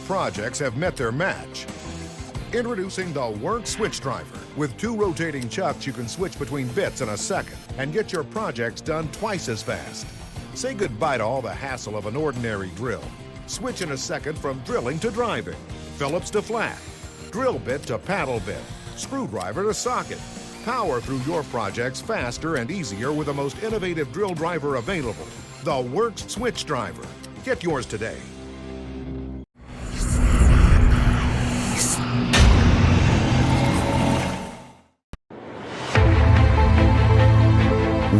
projects have met their match. Introducing the Worx Switchdriver. With 2 rotating chucks, you can switch between bits in a second and get your projects done twice as fast. Say goodbye to all the hassle of an ordinary drill. Switch in a second from drilling to driving, Phillips to flat, drill bit to paddle bit, screwdriver to socket. Power through your projects faster and easier with the most innovative drill driver available, the Worx Switchdriver. Get yours today.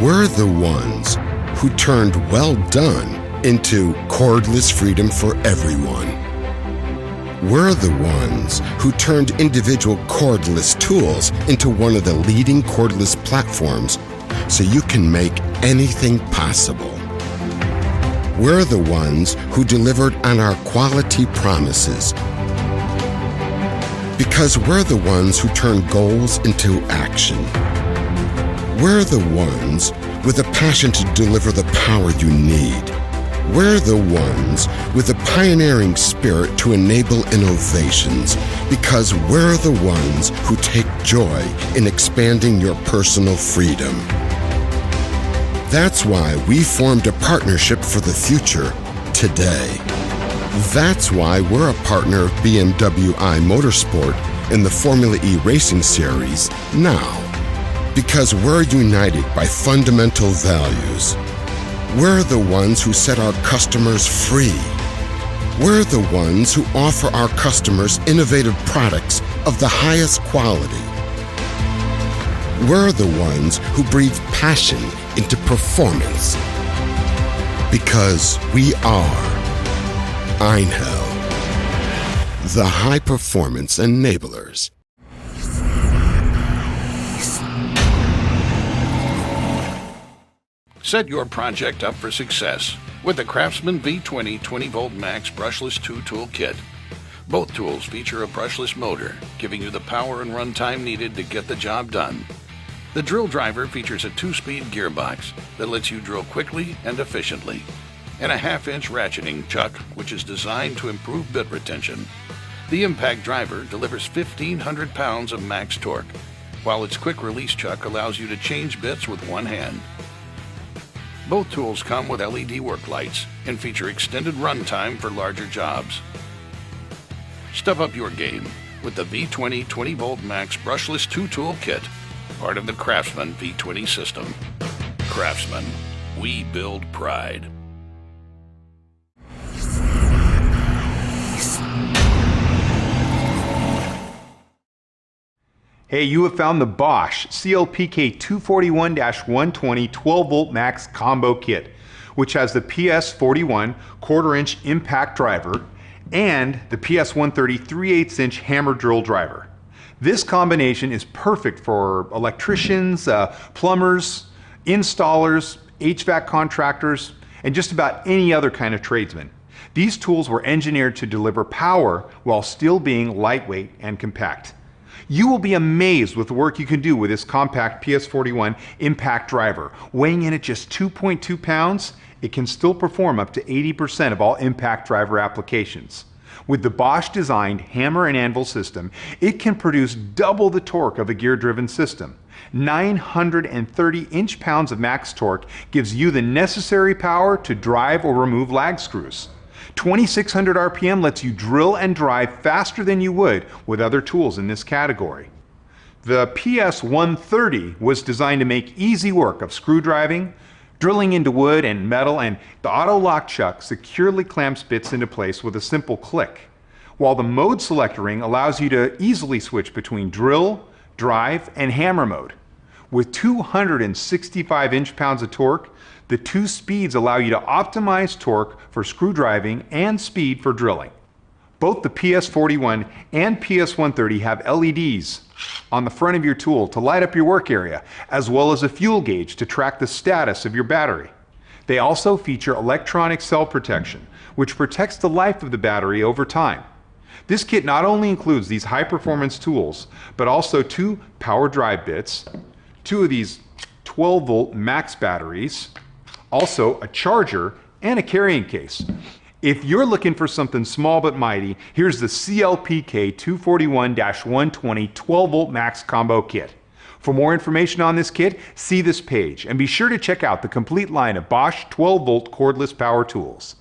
We're the ones who turned well done into cordless freedom for everyone. We're the ones who turned individual cordless tools into one of the leading cordless platforms so you can make anything possible. We're the ones who delivered on our quality promises because we're the ones who turn goals into action. We're the ones with a passion to deliver the power you need. We're the ones with a pioneering spirit to enable innovations because we're the ones who take joy in expanding your personal freedom. That's why we formed a partnership for the future today. That's why we're a partner of BMW I Motorsport in the Formula E Racing Series now. Because we're united by fundamental values. We're the ones who set our customers free. We're the ones who offer our customers innovative products of the highest quality. We're the ones who breathe passion into performance. Because we are Einhell, the high-performance enablers. Set your project up for success with the Craftsman V20 20-volt max brushless 2-tool kit. Both tools feature a brushless motor, giving you the power and runtime needed to get the job done. The drill driver features a 2-speed gearbox that lets you drill quickly and efficiently, and a 1/2-inch ratcheting chuck, which is designed to improve bit retention. The impact driver delivers 1,500 pounds of max torque, while its quick-release chuck allows you to change bits with one hand. Both tools come with LED work lights and feature extended runtime for larger jobs. Step up your game with the V20 20-volt max brushless 2-tool kit, part of the Craftsman V20 system. Craftsman, we build pride. Hey, you have found the Bosch CLPK 241-120 12-volt max combo kit, which has the PS41 1/4-inch impact driver and the PS130 3/8-inch hammer drill driver. This combination is perfect for electricians, plumbers, installers, HVAC contractors, and just about any other kind of tradesman. These tools were engineered to deliver power while still being lightweight and compact. You will be amazed with the work you can do with this compact PS41 impact driver. Weighing in at just 2.2 pounds, it can still perform up to 80% of all impact driver applications. With the Bosch designed hammer and anvil system, it can produce double the torque of a gear-driven system. 930 inch-pounds of max torque gives you the necessary power to drive or remove lag screws. 2,600 RPM lets you drill and drive faster than you would with other tools in this category. The PS130 was designed to make easy work of screw driving, drilling into wood and metal, and the auto lock chuck securely clamps bits into place with a simple click, while the mode select ring allows you to easily switch between drill, drive, and hammer mode. With 265 inch-pounds of torque, the 2 speeds allow you to optimize torque for screw driving and speed for drilling. Both the PS41 and PS130 have LEDs on the front of your tool to light up your work area, as well as a fuel gauge to track the status of your battery. They also feature electronic cell protection, which protects the life of the battery over time. This kit not only includes these high-performance tools, but also 2 power drive bits, 2 of these 12-volt max batteries, also a charger, and a carrying case. If you're looking for something small but mighty, here's the CLPK 241-120 12-volt max combo kit. For more information on this kit, see this page, and be sure to check out the complete line of Bosch 12-volt cordless power tools.